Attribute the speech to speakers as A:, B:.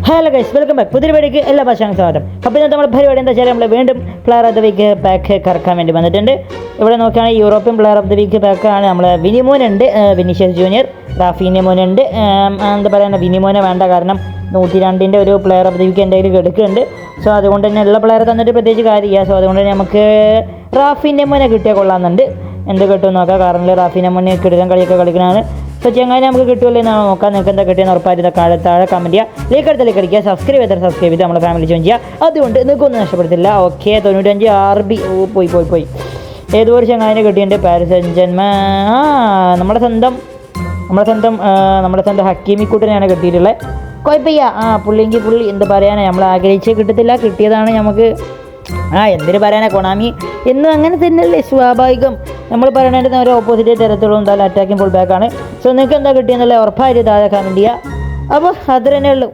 A: Hello guys, welcome back. പുതിയ പരിപാടിക്ക് എല്ലാ ഭാഷയും സ്വാഗതം. അപ്പോൾ ഇന്നത്തെ നമ്മുടെ പരിപാടി എന്താ വെച്ചാൽ നമ്മൾ വീണ്ടും player of the week pack കറക്കാൻ വേണ്ടി വന്നിട്ടുണ്ട്. ഇവിടെ നോക്കുകയാണെങ്കിൽ European player of the week പാക്കാണ്. നമ്മൾ വിനിമോനുണ്ട്, വിനീഷ്യസ് ജൂനിയർ, റാഫീന മോനുണ്ട്. എന്താ പറയുക, വിനിമോനെ വേണ്ട, കാരണം 102 ഒരു പ്ലെയർ ഓഫ് ദ വീക്ക് എൻ്റെ കയ്യിൽ എടുക്കുന്നുണ്ട്. സോ അതുകൊണ്ട് തന്നെ ഉള്ള പ്ലെയർ തന്നിട്ട് പ്രത്യേകിച്ച് കാര്യമില്ല. സോ അതുകൊണ്ട് തന്നെ നമുക്ക് റാഫീന മോനെ കിട്ടിയാൽ കൊള്ളാമെന്നുണ്ട്. എന്ത് കിട്ടുമെന്ന് നോക്കാം. കാരണം റാഫീന മോനെ കിടക്കാൻ കളിയൊക്കെ കളിക്കുന്നതാണ്. സോ ചെങ്ങനെ നമുക്ക് കിട്ടുമല്ലോ എന്നാണ് നോക്കാം. നിങ്ങൾക്ക് എന്താ കിട്ടിയെന്ന് ഉറപ്പായിട്ട് താഴെ കമൻറ്റ് ചെയ്യുക. ലൈക്ക് അടിക്കുക, സബ്സ്ക്രൈബ് ചെയ്ത് നമ്മുടെ ഫാമിലി ജോയിൻ ചെയ്യുക. അതുകൊണ്ട് നിങ്ങൾക്കൊന്നും നഷ്ടപ്പെടുത്തില്ല. ഓക്കെ, 95 RB പോയി ഏതോ ഒരു ചങ്ങാതിനെ കിട്ടിയിട്ടുണ്ട്. പാരിസ് സെൻ ജെർമെൻ. നമ്മുടെ സ്വന്തം ഹക്കീമിക്കൂട്ടനെയാണ് കിട്ടിയിട്ടുള്ളത്. കുഴപ്പമില്ല. പുള്ളി എന്ത് പറയാനാണ്, നമ്മൾ ആഗ്രഹിച്ചേ കിട്ടത്തില്ല, കിട്ടിയതാണ് നമുക്ക്. എന്തിനു പറയാനാ, കൊണാമി എന്നും അങ്ങനെ തന്നെയല്ലേ, സ്വാഭാവികം. നമ്മൾ പറയണതിൻ്റെ ഒരു ഓപ്പോസിറ്റ് തരത്തിലുള്ള എന്തായാലും അറ്റാക്കിംഗ് ഫുൾ ബാക്കാണ്. സോ നിങ്ങൾക്ക് എന്താ കിട്ടിയെന്നല്ലേ ഉറപ്പായിട്ട് താഴെ കമൻറ്റ് ചെയ്യുക. അപ്പോൾ അത് തന്നെ ഉള്ളൂ.